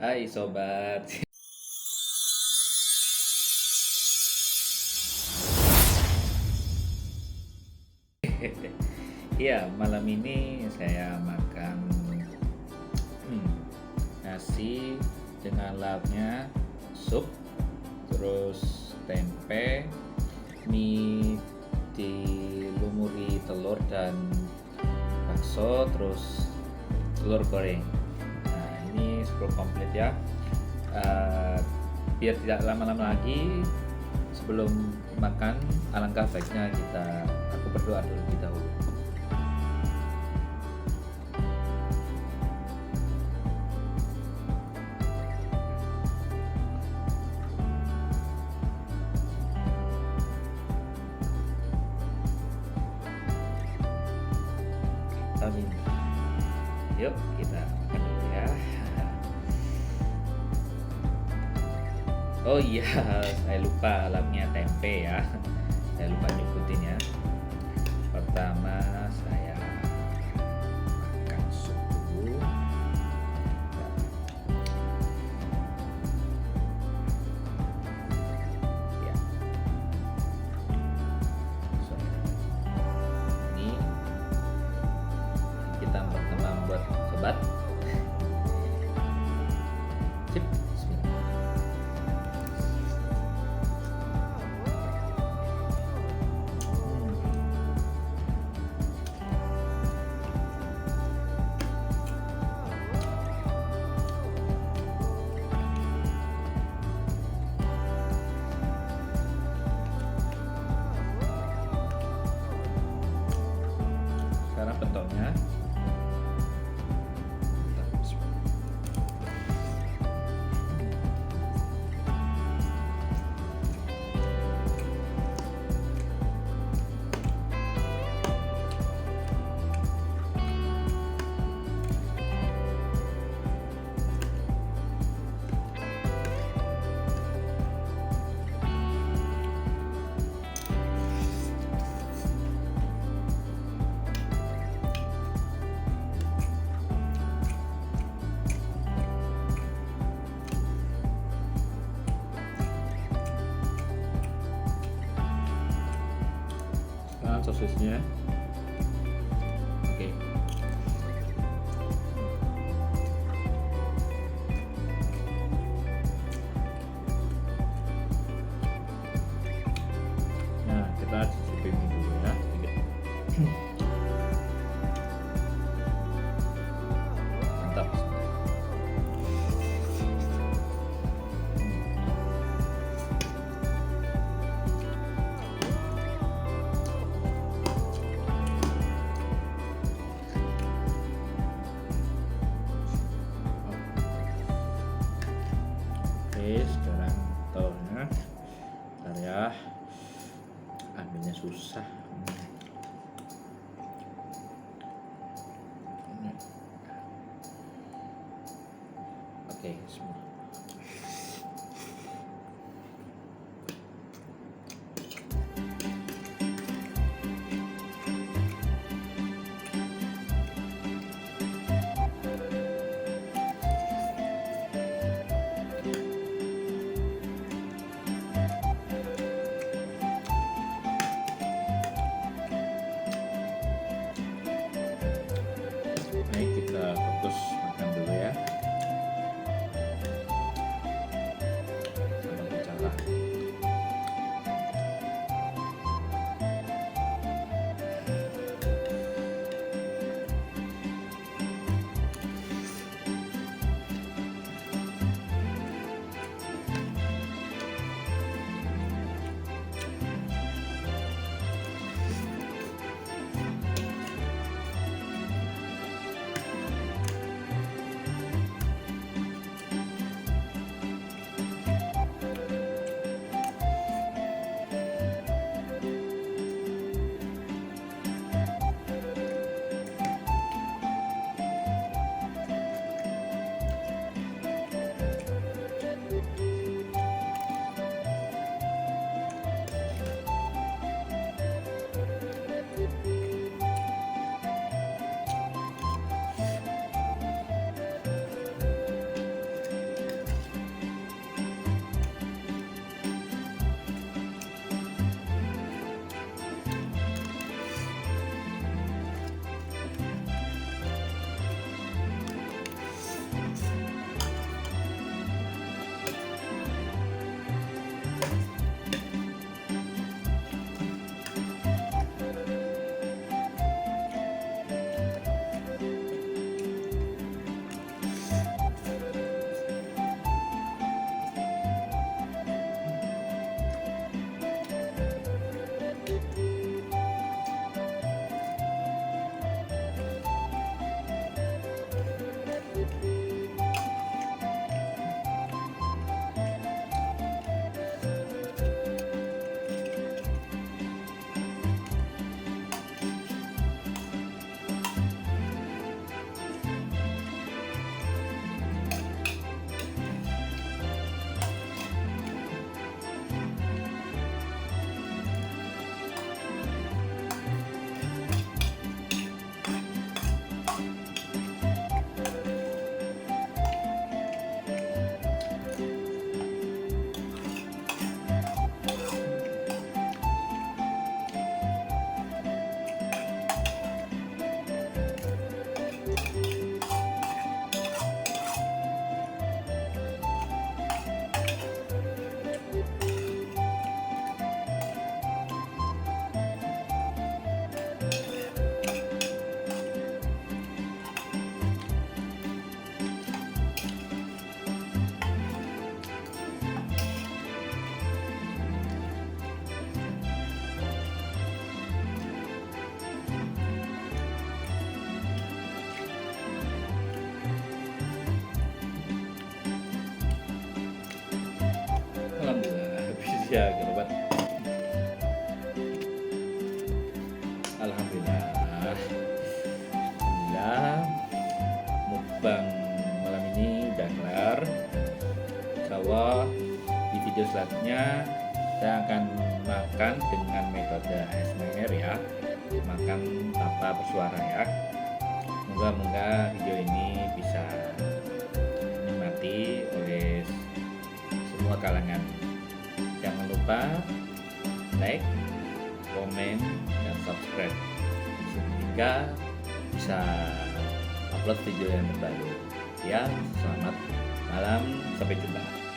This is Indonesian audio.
Hai sobat. Iya, malam ini saya makan nasi dengan lauknya, sup, terus tempe, mie dilumuri telur dan bakso, terus telur goreng. Nah, ini cukup komplit ya. Biar tidak lama-lama lagi, sebelum makan, alangkah baiknya aku berdoa terlebih dahulu. Amin. Yuk kita makan dulu ya. Oh iya, saya lupa lauknya tempe ya. Saya lupa nyebutin ya. Pertama saya makan sup dulu. Ya. So, ini kita pertama buat sobat. Sip. Bismillah. Sekarang pentolnya. Sekarang sosisnya. Oke. Nah, kita cicipin dulu ya. Mantap. Oke, sekarang telurnya. Bentar ya. Ambilnya susah. Oke, semua. Baik, kita fokus makan dulu ya. Indonesia gitu kan. Alhamdulillah. Alhamdulillah mukbang malam ini udah kelar. Insya di video selanjutnya saya akan makan dengan metode ASMR ya, makan tanpa bersuara ya. Moga-moga video ini bisa dinikmati oleh semua kalangan. Jangan lupa like, komen, dan subscribe sehingga bisa upload video yang terbaru. Ya, selamat malam, sampai jumpa.